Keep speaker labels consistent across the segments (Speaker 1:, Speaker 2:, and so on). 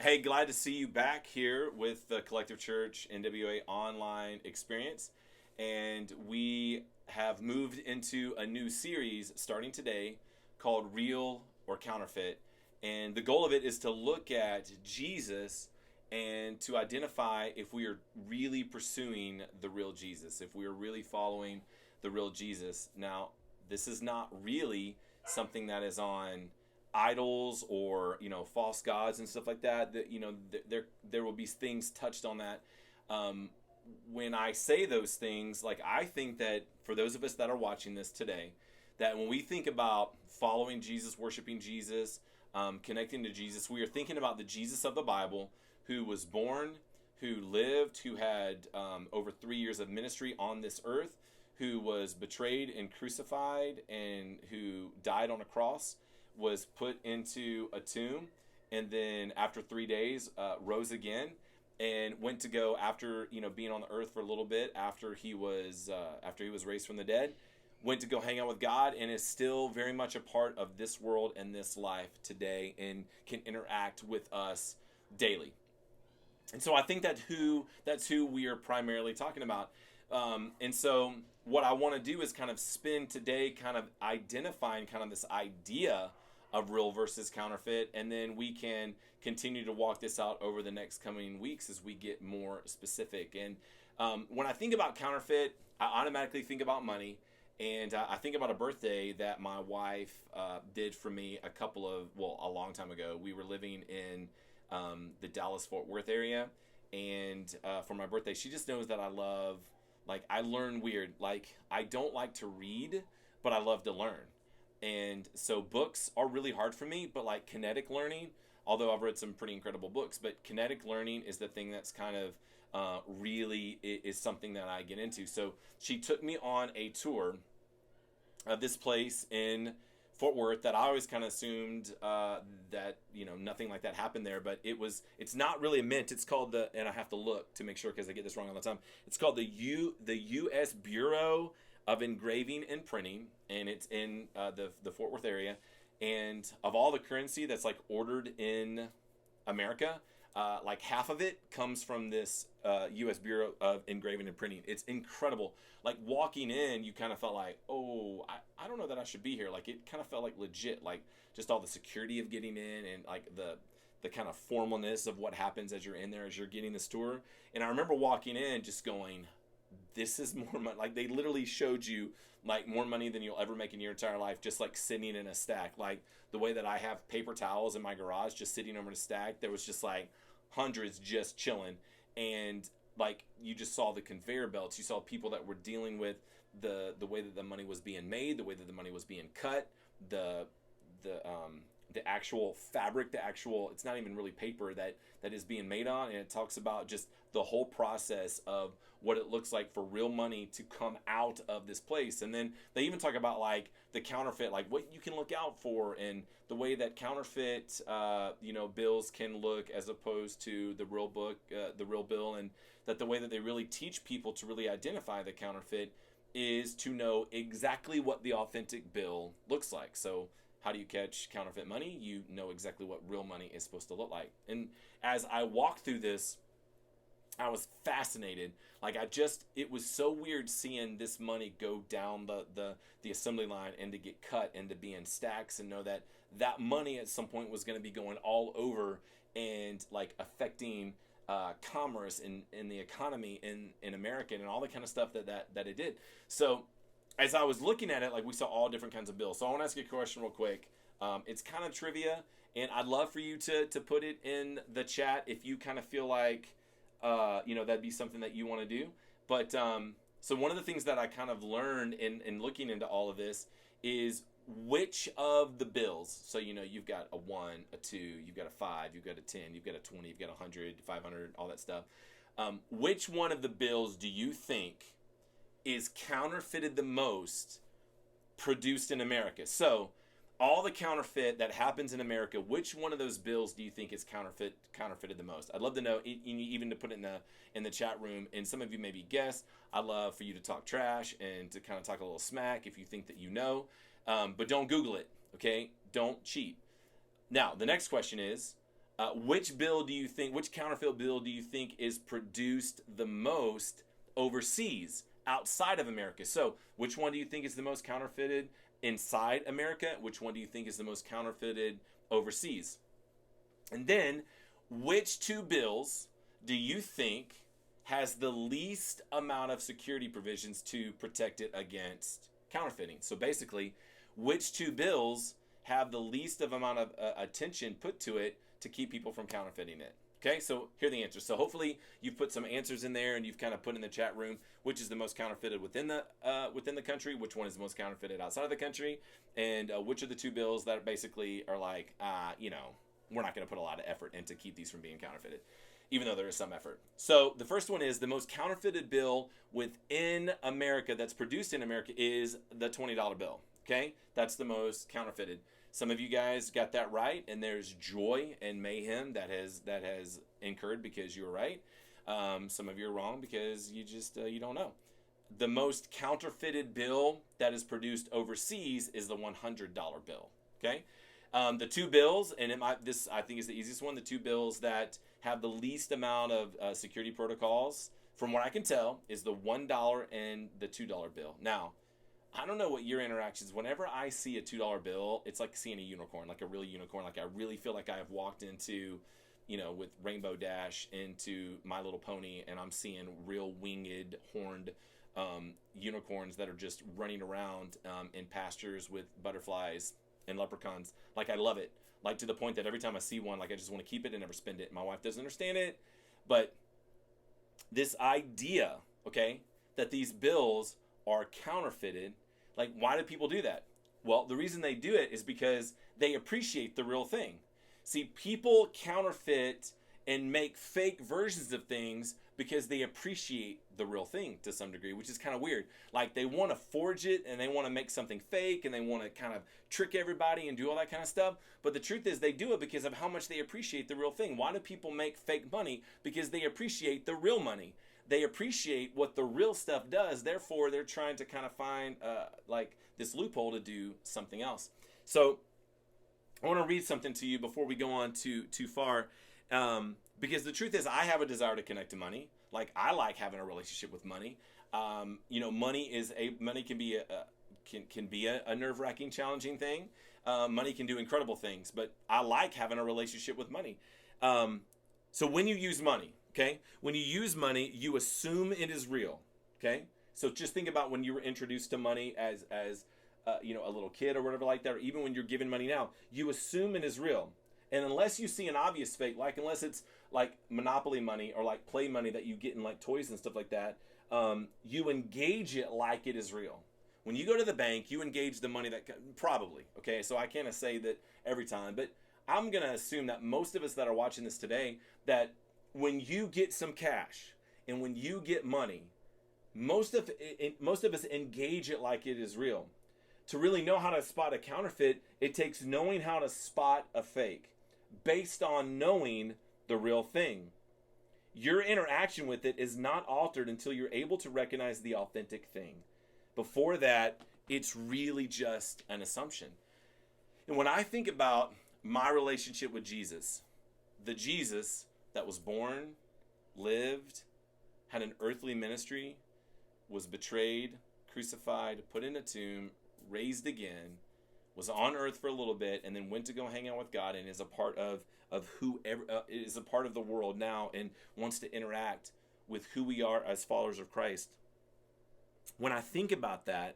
Speaker 1: Hey, glad to see you back here with the Collective Church NWA online experience. And we have moved into a new series starting today called Real or Counterfeit. And the goal of it is to look at Jesus and to identify if we are really pursuing the real Jesus, if we are really following the real Jesus. Now, this is not really something that is on idols or false gods and stuff like that. That there will be things touched on that. When I say those things, like, I think that for those of us that are watching this today, that when we think about following Jesus, worshiping Jesus, connecting to Jesus, we are thinking about the Jesus of the Bible, who was born, who lived, who had over 3 years of ministry on this earth, who was betrayed and crucified, and who died on a cross, was put into a tomb, and then after 3 days rose again, and went to go after being on the earth for a little bit after he was raised from the dead, went to go hang out with God, and is still very much a part of this world and this life today, and can interact with us daily. And so I think that's who we are primarily talking about. And so what I want to do is kind of spend today kind of identifying kind of this idea of real versus counterfeit, and then we can continue to walk this out over the next coming weeks as we get more specific. And when I think about counterfeit, I automatically think about money, and I think about a birthday that my wife did for me a long time ago. We were living in the Dallas-Fort Worth area, and for my birthday, she just knows that I learn weird. Like, I don't like to read, but I love to learn. And so books are really hard for me, but like kinetic learning, although I've read some pretty incredible books, but kinetic learning is the thing that's kind of really is something that I get into. So she took me on a tour of this place in Fort Worth that I always kind of assumed that nothing like that happened there, but it's not really a mint. It's called and I have to look to make sure because I get this wrong all the time. It's called the U.S. Bureau of Engraving and Printing, and it's in the Fort Worth area. And of all the currency that's like ordered in America, like half of it comes from this U.S. Bureau of Engraving and Printing. It's incredible. Like, walking in, you kind of felt like, oh, I don't know that I should be here. Like, it kind of felt like legit, like just all the security of getting in, and like the kind of formalness of what happens as you're in there, as you're getting this tour. And I remember walking in just going, this is more money. Like, they literally showed you like more money than you'll ever make in your entire life, just like sitting in a stack. Like the way that I have paper towels in my garage just sitting over in a stack, there was just like hundreds just chilling. And like, you just saw the conveyor belts. You saw people that were dealing with the way that the money was being made, the way that the money was being cut, the actual fabric, it's not even really paper that is being made on. And it talks about just the whole process of what it looks like for real money to come out of this place. And then they even talk about like the counterfeit, like what you can look out for, and the way that counterfeit bills can look as opposed to the real bill, and that the way that they really teach people to really identify the counterfeit is to know exactly what the authentic bill looks like. So how do you catch counterfeit money? You know exactly what real money is supposed to look like. And as I walked through this, I was fascinated. Like, it was so weird seeing this money go down the assembly line and to get cut and to be in stacks, and know that money at some point was going to be going all over and like affecting commerce in the economy in America, and all the kind of stuff that it did. So as I was looking at it, like, we saw all different kinds of bills. So I want to ask you a question real quick. It's kind of trivia, and I'd love for you to put it in the chat if you kind of feel like that'd be something that you want to do. But so one of the things that I kind of learned in looking into all of this is which of the bills. So you've got a 1, a 2, you've got a 5, you've got a 10, you've got a 20, you've got 100, 500, all that stuff. Which one of the bills do you think is counterfeited the most produced in America? So all the counterfeit that happens in America, which one of those bills do you think is counterfeited the most? I'd love to know, even to put it in the chat room. And some of you maybe guess. I'd love for you to talk trash and to kind of talk a little smack if you think that you know. But don't Google it, okay? Don't cheat. Now, the next question is, which counterfeit bill do you think is produced the most overseas, outside of America? So, which one do you think is the most counterfeited inside America? Which one do you think is the most counterfeited overseas? And then, which two bills do you think has the least amount of security provisions to protect it against counterfeiting? So basically, which two bills have the least of amount of attention put to it to keep people from counterfeiting it? Okay, so here are the answers. So hopefully you've put some answers in there, and you've kind of put in the chat room which is the most counterfeited within the country, which one is the most counterfeited outside of the country, and which are the two bills that basically are like, we're not going to put a lot of effort in to keep these from being counterfeited, even though there is some effort. So the first one is the most counterfeited bill within America that's produced in America is the $20 bill. Okay, that's the most counterfeited. Some of you guys got that right, and there's joy and mayhem that has incurred because you were right. Some of you are wrong because you don't know. The most counterfeited bill that is produced overseas is the $100 bill. Okay, the two bills, and this I think is the easiest one. The two bills that have the least amount of security protocols, from what I can tell, is the $1 and the $2 bill. Now, I don't know what your interactions. Whenever I see a $2 bill, it's like seeing a unicorn, like a real unicorn. Like I really feel like I have walked into, with Rainbow Dash into My Little Pony, and I'm seeing real winged, horned unicorns that are just running around in pastures with butterflies and leprechauns. Like I love it. Like to the point that every time I see one, like I just want to keep it and never spend it. My wife doesn't understand it, but this idea, okay, that these bills are counterfeited. Like, why do people do that? Well, the reason they do it is because they appreciate the real thing. See, people counterfeit and make fake versions of things because they appreciate the real thing to some degree, which is kind of weird. Like, they want to forge it and they want to make something fake and they want to kind of trick everybody and do all that kind of stuff. But the truth is they do it because of how much they appreciate the real thing. Why do people make fake money? Because they appreciate the real money. They appreciate what the real stuff does. Therefore, they're trying to kind of find like this loophole to do something else. So I want to read something to you before we go on too far. Because the truth is, I have a desire to connect to money. Like, I like having a relationship with money. Money can be a nerve-wracking, challenging thing. Money can do incredible things, but I like having a relationship with money. So when you use money, okay, when you use money, you assume it is real. Okay, so just think about when you were introduced to money as a little kid or whatever like that, or even when you're given money now, you assume it is real. And unless you see an obvious fake, like unless it's like Monopoly money or like play money that you get in like toys and stuff like that, you engage it like it is real. When you go to the bank, you engage the money probably, okay? So I can't say that every time, but I'm going to assume that most of us that are watching this today, that when you get some cash and when you get money, most of us engage it like it is real. To really know how to spot a counterfeit, it takes knowing how to spot a fake based on knowing the real thing. Your interaction with it is not altered until you're able to recognize the authentic thing. Before that, it's really just an assumption. And when I think about my relationship with Jesus, the Jesus that was born, lived, had an earthly ministry, was betrayed, crucified, put in a tomb, raised again, was on earth for a little bit, and then went to go hang out with God, and is a part of whoever is a part of the world now, and wants to interact with who we are as followers of Christ. When I think about that,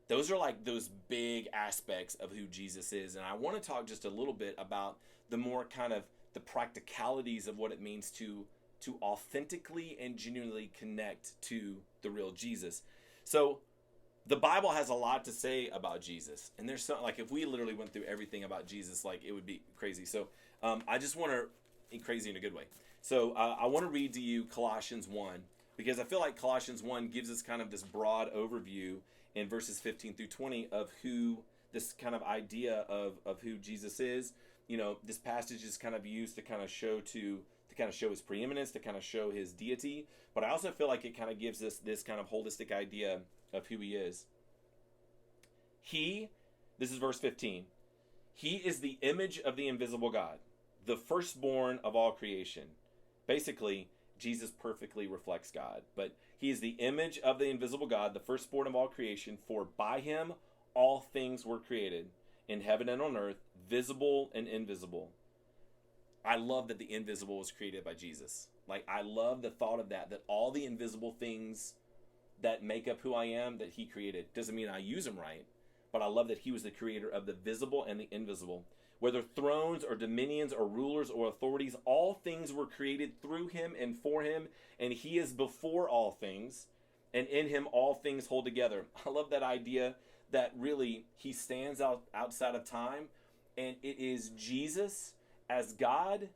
Speaker 1: those are like those big aspects of who Jesus is, and I want to talk just a little bit about the more kind of the practicalities of what it means to authentically and genuinely connect to the real Jesus. So the Bible has a lot to say about Jesus, and there's something like if we literally went through everything about Jesus, like it would be crazy. So I just want to, crazy in a good way. So I want to read to you Colossians 1, because I feel like Colossians 1 gives us kind of this broad overview in verses 15 through 20 of who this kind of idea of who Jesus is. You know, this passage is kind of used to kind of show his preeminence, to kind of show his deity, but I also feel like it kind of gives us this kind of holistic idea of who he is. This is verse 15. He is the image of the invisible God, the firstborn of all creation. Basically, Jesus perfectly reflects God, but he is the image of the invisible God, the firstborn of all creation, for by him all things were created, in heaven and on earth, visible and invisible. I love that the invisible was created by Jesus. Like, I love the thought of that all the invisible things that make up who I am, that he created. Doesn't mean I use them right, but I love that he was the creator of the visible and the invisible. Whether thrones or dominions or rulers or authorities, all things were created through him and for him, and he is before all things, and in him all things hold together. I love that idea that really he stands outside of time, and it is Jesus as God,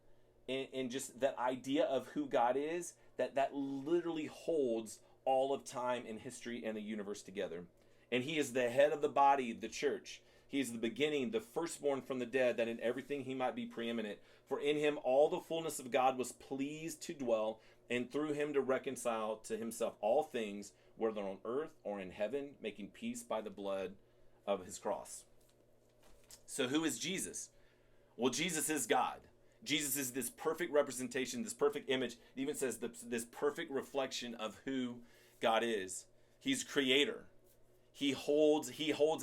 Speaker 1: and just that idea of who God is, that literally holds all of time and history and the universe together. And he is the head of the body, the church. He is the beginning, the firstborn from the dead, that in everything he might be preeminent. For in him all the fullness of God was pleased to dwell, and through him to reconcile to himself all things, whether on earth or in heaven, making peace by the blood of his cross. So who is Jesus? Well, Jesus is God. Jesus is this perfect representation, this perfect image. It even says this perfect reflection of who God is. He's creator. He holds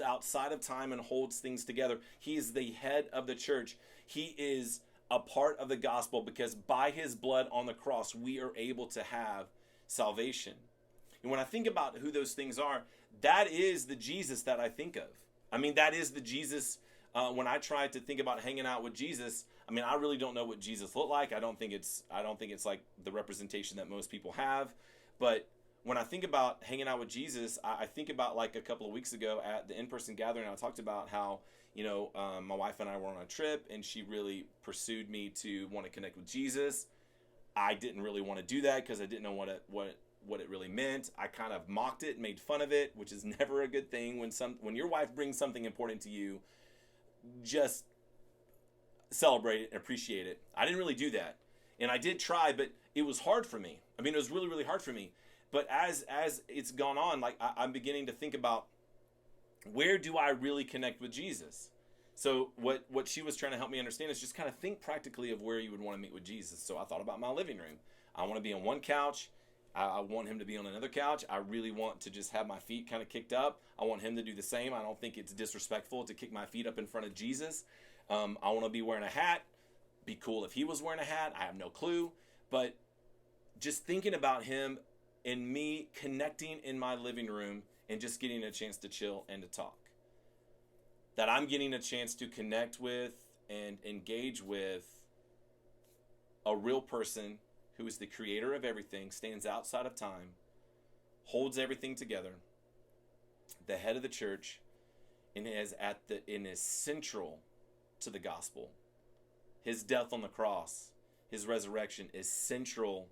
Speaker 1: outside of time and holds things together. He is the head of the church. He is a part of the gospel because by his blood on the cross, we are able to have salvation. And when I think about who those things are, that is the Jesus that I think of. I mean, that is the Jesus. When I try to think about hanging out with Jesus, I mean, I really don't know what Jesus looked like. I don't think it's like the representation that most people have. But when I think about hanging out with Jesus, I think about like a couple of weeks ago at the in-person gathering, I talked about how, my wife and I were on a trip, and she really pursued me to want to connect with Jesus. I didn't really want to do that because I didn't know what it really meant. I kind of mocked it, made fun of it, which is never a good thing. When your wife brings something important to you, just celebrate it and appreciate it. I didn't really do that. And I did try, but it was hard for me. I mean, it was really, really hard for me. But as it's gone on, like I'm beginning to think about, where do I really connect with Jesus? So what she was trying to help me understand is just kind of think practically of where you would want to meet with Jesus. So I thought about my living room. I want to be on one couch. I want him to be on another couch. I really want to just have my feet kind of kicked up. I want him to do the same. I don't think it's disrespectful to kick my feet up in front of Jesus. I want to be wearing a hat. Be cool if he was wearing a hat. I have no clue. But just thinking about him and me connecting in my living room and just getting a chance to chill and to talk. That I'm getting a chance to connect with and engage with a real person who is the creator of everything, stands outside of time, holds everything together, the head of the church, and is central to the gospel. His death on the cross, his resurrection is central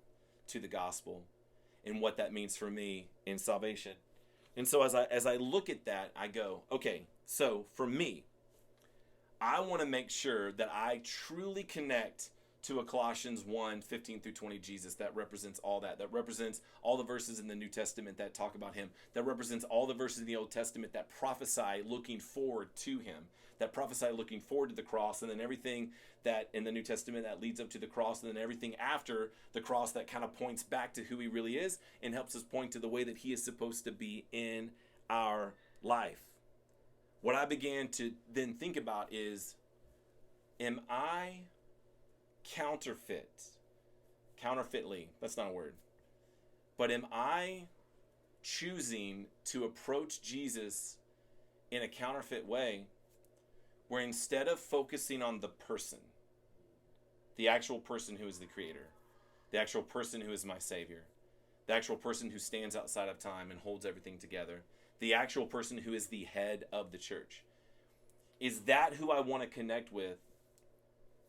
Speaker 1: to the gospel and what that means for me in salvation. And so as I look at that, I go, okay, so for me, I want to make sure that I truly connect to a Colossians 1:15-20 Jesus that represents all that represents all the verses in the New Testament that talk about him, that represents all the verses in the Old Testament that prophesy looking forward to him, that prophesy looking forward to the cross, and then everything that in the New Testament that leads up to the cross, and then everything after the cross that kind of points back to who he really is and helps us point to the way that he is supposed to be in our life. What I began to then think about is, am I counterfeitly, that's not a word, but am I choosing to approach Jesus in a counterfeit way, where instead of focusing on the person, the actual person who is the creator, the actual person who is my savior, the actual person who stands outside of time and holds everything together, the actual person who is the head of the church, is that who I want to connect with?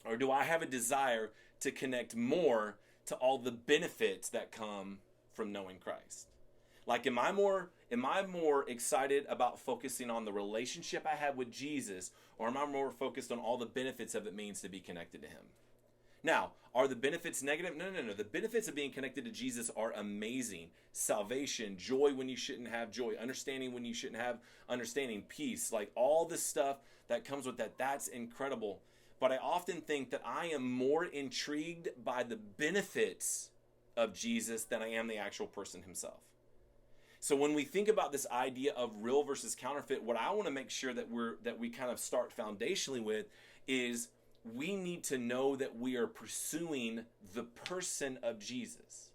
Speaker 1: Or do I have a desire to connect more to all the benefits that come from knowing Christ? Like, am I more excited about focusing on the relationship I have with Jesus, or am I more focused on all the benefits of it means to be connected to him? Now, are the benefits negative? No. The benefits of being connected to Jesus are amazing. Salvation, joy when you shouldn't have joy, understanding when you shouldn't have understanding, peace, like all the stuff that comes with that, that's incredible. but I often think that I am more intrigued by the benefits of Jesus than I am the actual person himself. So when we think about this idea of real versus counterfeit, what I want to make sure that we kind of start foundationally with is we need to know that we are pursuing the person of Jesus,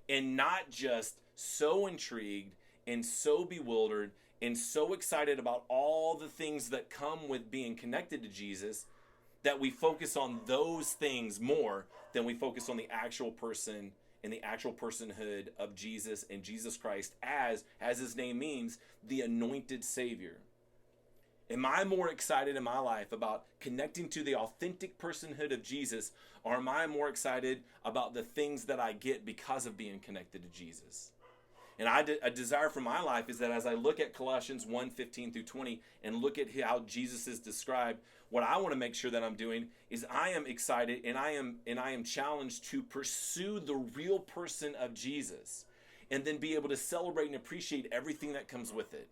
Speaker 1: and not just so intrigued and so bewildered and so excited about all the things that come with being connected to Jesus that we focus on those things more than we focus on the actual person and the actual personhood of Jesus and Jesus Christ as his name means, the anointed Savior. Am I more excited in my life about connecting to the authentic personhood of Jesus, or am I more excited about the things that I get because of being connected to Jesus? And a desire for my life is that as I look at Colossians 1:15 through 20 and look at how Jesus is described, what I want to make sure that I'm doing is I am excited and I am challenged to pursue the real person of Jesus, and then be able to celebrate and appreciate everything that comes with it,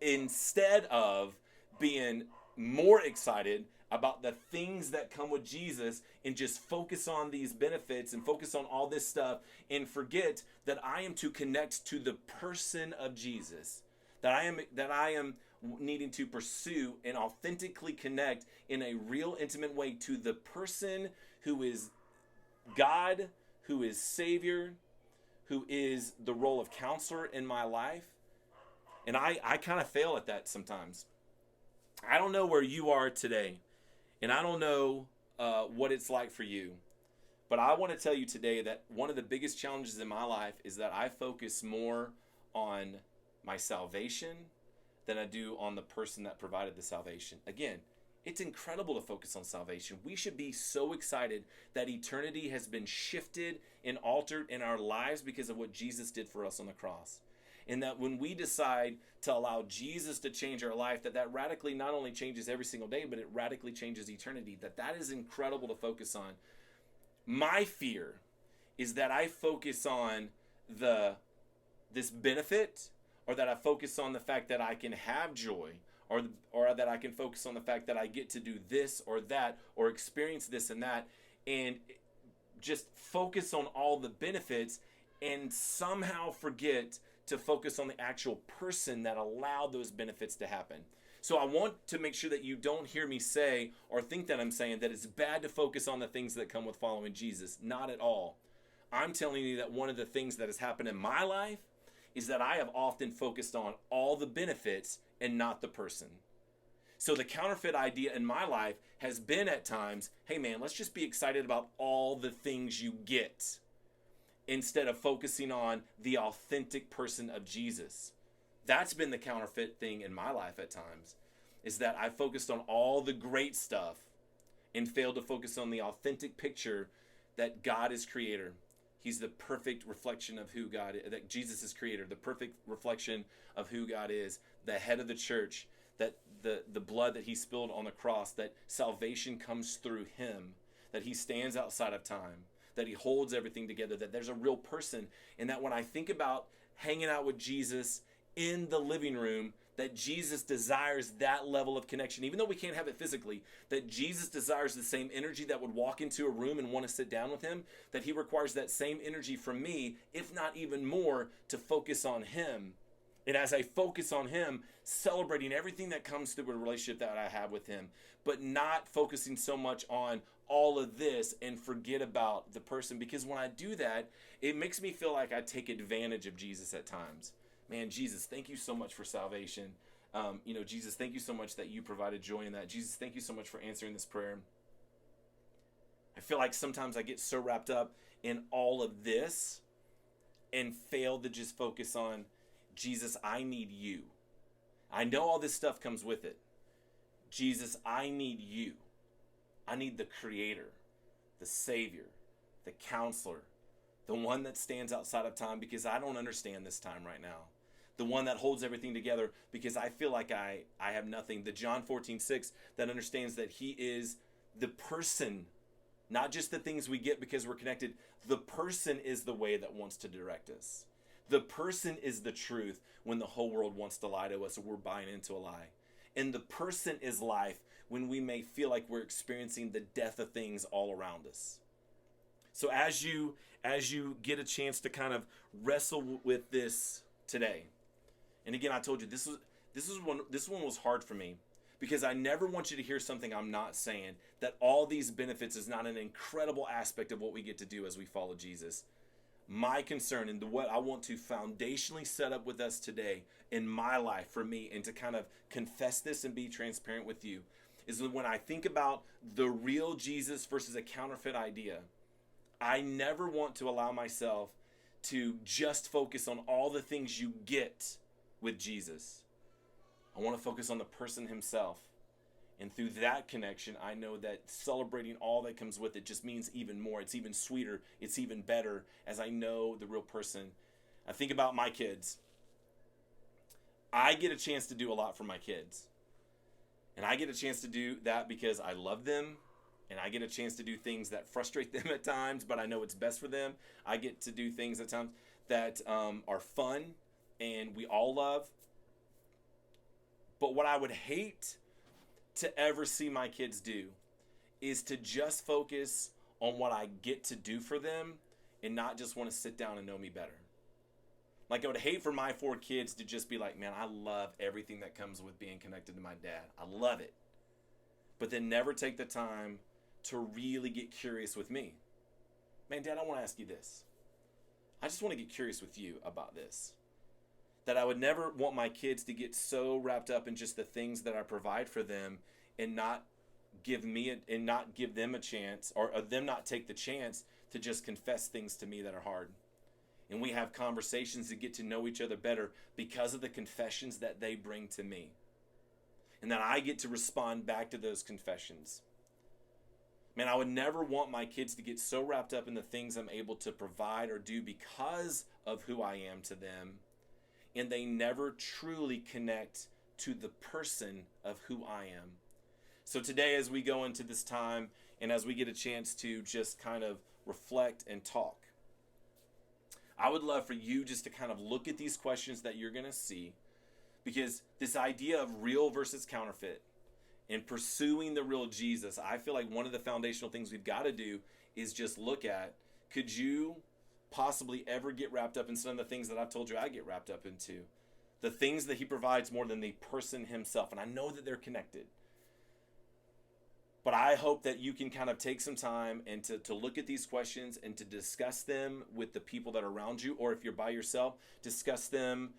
Speaker 1: instead of being more excited about the things that come with Jesus and just focus on these benefits and focus on all this stuff and forget that I am to connect to the person of Jesus, that I am needing to pursue and authentically connect in a real intimate way to the person who is God, who is Savior, who is the role of counselor in my life. And I kind of fail at that sometimes. I don't know where you are today, and I don't know what it's like for you, but I want to tell you today that one of the biggest challenges in my life is that I focus more on my salvation than I do on the person that provided the salvation. Again, it's incredible to focus on salvation. We should be so excited that eternity has been shifted and altered in our lives because of what Jesus did for us on the cross. And that when we decide to allow Jesus to change our life, that radically not only changes every single day, but it radically changes eternity. That is incredible to focus on. My fear is that I focus on this benefit, or that I focus on the fact that I can have joy, or that I can focus on the fact that I get to do this or that, or experience this and that, and just focus on all the benefits and somehow forget to focus on the actual person that allowed those benefits to happen. So I want to make sure that you don't hear me say or think that I'm saying that it's bad to focus on the things that come with following Jesus. Not at all. I'm telling you that one of the things that has happened in my life is that I have often focused on all the benefits and not the person. So the counterfeit idea in my life has been at times, hey man, let's just be excited about all the things you get, instead of focusing on the authentic person of Jesus. That's been the counterfeit thing in my life at times, is that I focused on all the great stuff and failed to focus on the authentic picture that God is creator. He's the perfect reflection of who God is, that Jesus is creator, the perfect reflection of who God is, the head of the church, that the blood that he spilled on the cross, that salvation comes through him, that he stands outside of time, that he holds everything together, that there's a real person, and that when I think about hanging out with Jesus in the living room, that Jesus desires that level of connection, even though we can't have it physically, that Jesus desires the same energy that would walk into a room and want to sit down with him, that he requires that same energy from me, if not even more, to focus on him. And as I focus on him, celebrating everything that comes through a relationship that I have with him, but not focusing so much on all of this and forget about the person. Because when I do that, it makes me feel like I take advantage of Jesus at times. Man, Jesus, thank you so much for salvation. Jesus, thank you so much that you provided joy in that. Jesus, thank you so much for answering this prayer. I feel like sometimes I get so wrapped up in all of this and fail to just focus on, Jesus, I need you. I know all this stuff comes with it. Jesus, I need you. I need the creator, the savior, the counselor, the one that stands outside of time because I don't understand this time right now. The one that holds everything together because I feel like I have nothing. The John 14:6 that understands that he is the person, not just the things we get because we're connected. The person is the way that wants to direct us. The person is the truth when the whole world wants to lie to us or we're buying into a lie. and the person is life when we may feel like we're experiencing the death of things all around us. So as you get a chance to kind of wrestle with this today, and again, I told you this one was hard for me because I never want you to hear something I'm not saying, that all these benefits is not an incredible aspect of what we get to do as we follow Jesus. My concern and what I want to foundationally set up with us today in my life for me, and to kind of confess this and be transparent with you, is that when I think about the real Jesus versus a counterfeit idea, I never want to allow myself to just focus on all the things you get with Jesus. I want to focus on the person himself. And through that connection, I know that celebrating all that comes with it just means even more. It's even sweeter. It's even better as I know the real person. I think about my kids. I get a chance to do a lot for my kids. And I get a chance to do that because I love them. And I get a chance to do things that frustrate them at times, but I know it's best for them. I get to do things at times that are fun and we all love. But what I would hate to ever see my kids do is to just focus on what I get to do for them and not just want to sit down and know me better. Like, I would hate for my 4 kids to just be like, man, I love everything that comes with being connected to my dad. I love it. But then never take the time to really get curious with me. Man, Dad, I want to ask you this. I just want to get curious with you about this. That I would never want my kids to get so wrapped up in just the things that I provide for them and not give them a chance, or them not take the chance to just confess things to me that are hard. And we have conversations to get to know each other better because of the confessions that they bring to me. And that I get to respond back to those confessions. Man, I would never want my kids to get so wrapped up in the things I'm able to provide or do because of who I am to them, and they never truly connect to the person of who I am. So today, as we go into this time and as we get a chance to just kind of reflect and talk, I would love for you just to kind of look at these questions that you're going to see, because this idea of real versus counterfeit and pursuing the real Jesus, I feel like one of the foundational things we've got to do is just look at, could you possibly ever get wrapped up in some of the things that I've told you I get wrapped up into? The things that he provides more than the person himself. And I know that they're connected. But I hope that you can kind of take some time and to look at these questions and to discuss them with the people that are around you. Or if you're by yourself, discuss them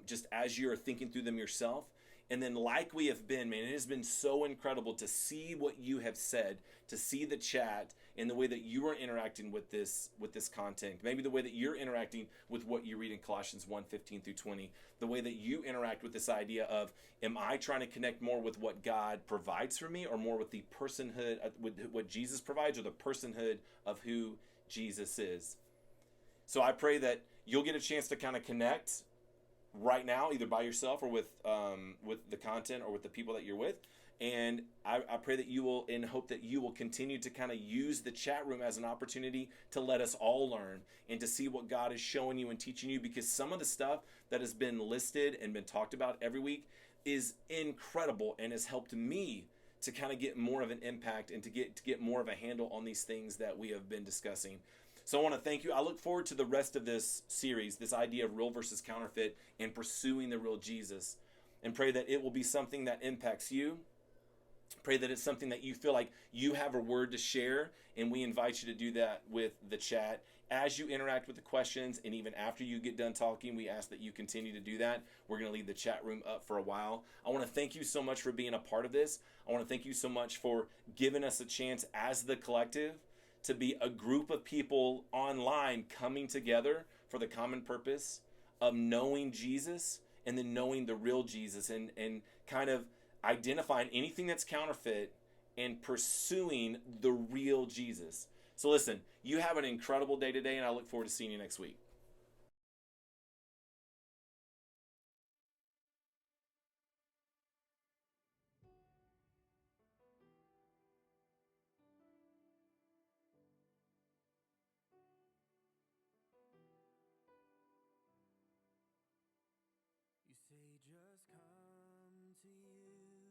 Speaker 1: just as you're thinking through them yourself. And then, like we have been, man, it has been so incredible to see what you have said, to see the chat and the way that you are interacting with this content. Maybe the way that you're interacting with what you read in Colossians 1:15 through 20. The way that you interact with this idea of, am I trying to connect more with what God provides for me, or more with the personhood, with what Jesus provides, or the personhood of who Jesus is? So I pray that you'll get a chance to kind of connect right now, either by yourself or with the content or with the people that you're with. And I pray that you will, and hope that you will continue to kind of use the chat room as an opportunity to let us all learn and to see what God is showing you and teaching you, because some of the stuff that has been listed and been talked about every week is incredible and has helped me to kind of get more of an impact and to get more of a handle on these things that we have been discussing. So I want to thank you. I look forward to the rest of this series, this idea of real versus counterfeit and pursuing the real Jesus, and pray that it will be something that impacts you. Pray that it's something that you feel like you have a word to share, and we invite you to do that with the chat. As you interact with the questions, and even after you get done talking, we ask that you continue to do that. We're going to leave the chat room up for a while. I want to thank you so much for being a part of this. I want to thank you so much for giving us a chance as the collective to be a group of people online coming together for the common purpose of knowing Jesus, and then knowing the real Jesus, and kind of identifying anything that's counterfeit and pursuing the real Jesus. So listen, you have an incredible day today, and I look forward to seeing you next week.
Speaker 2: You say just come to you.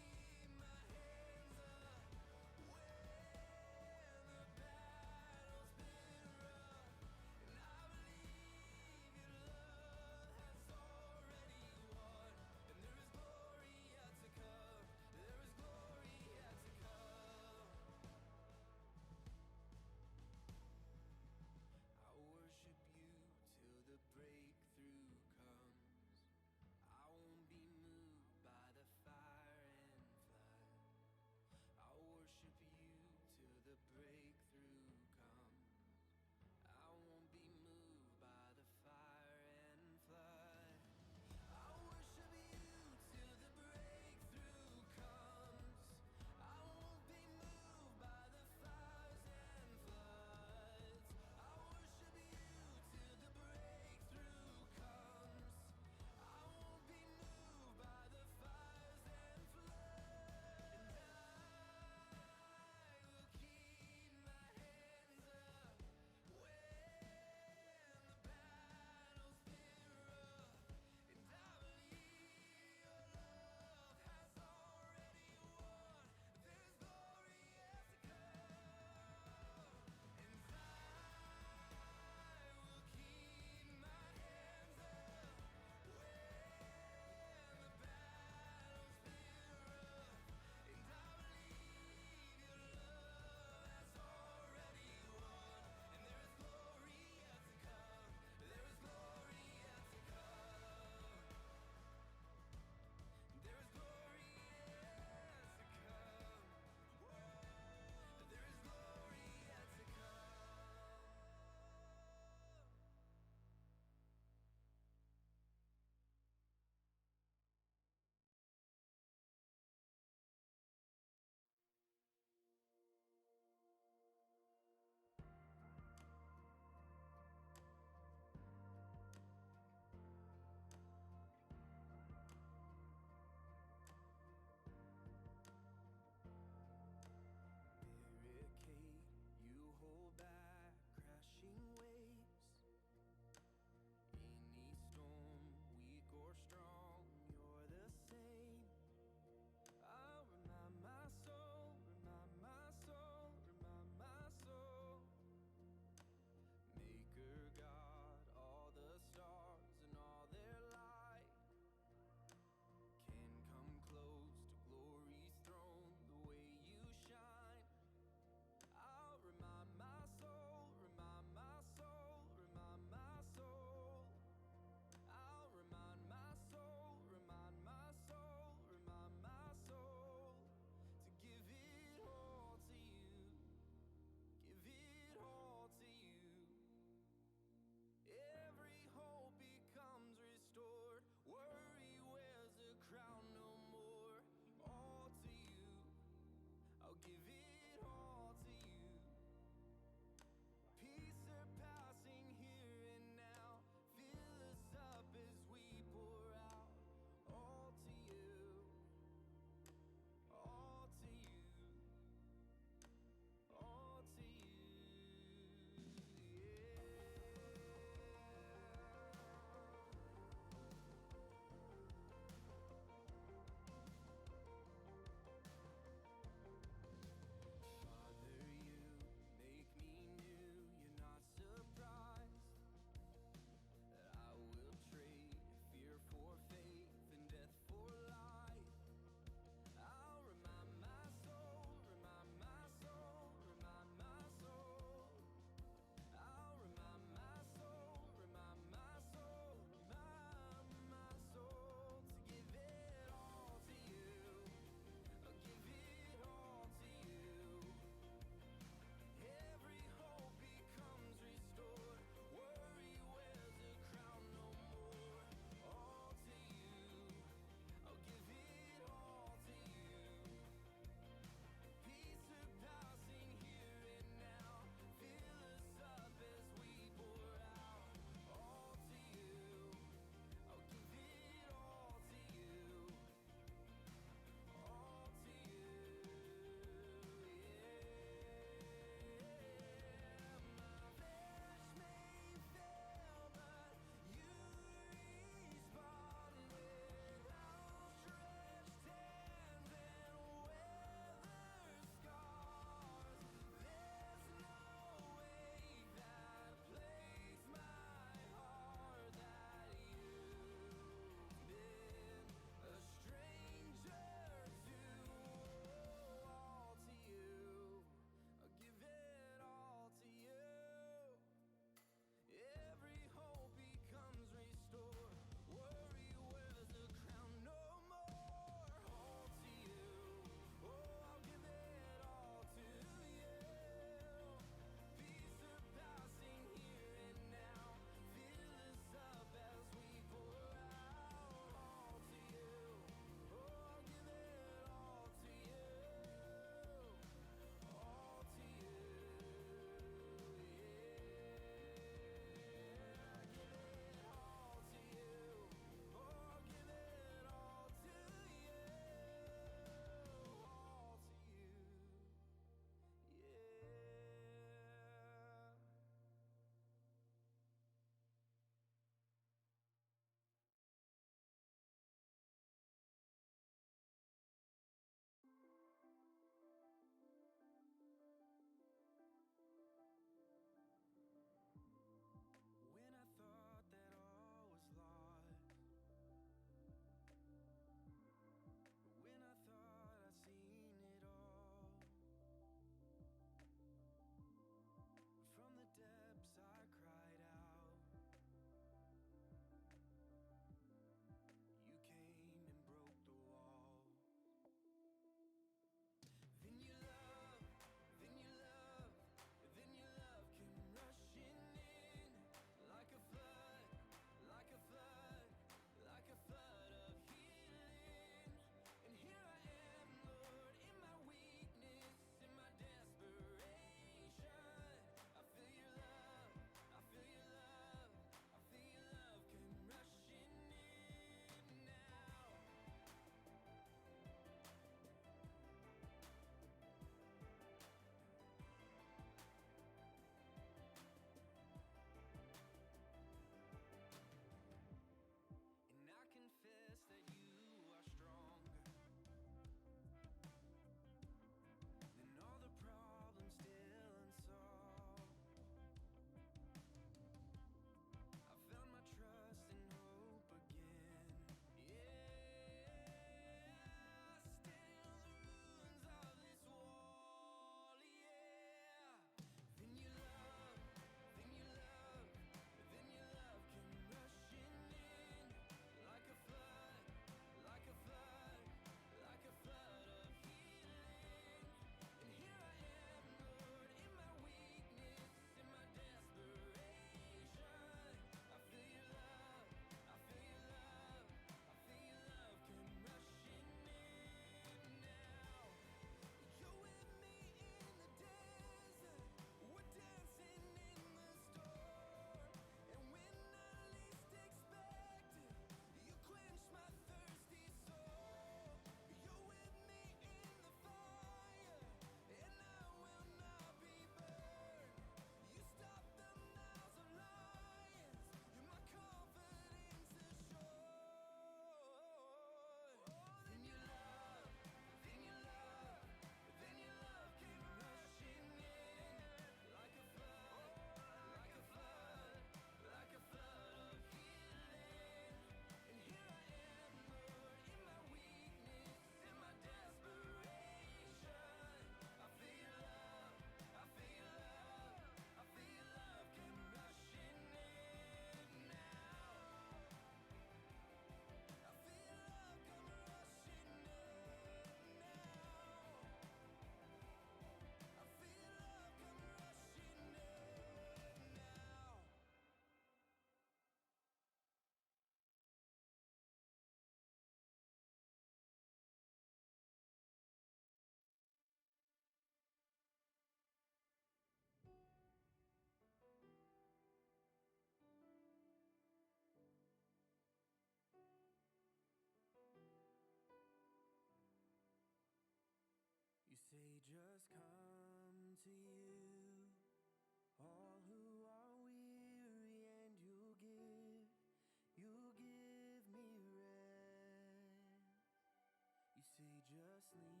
Speaker 2: sleep.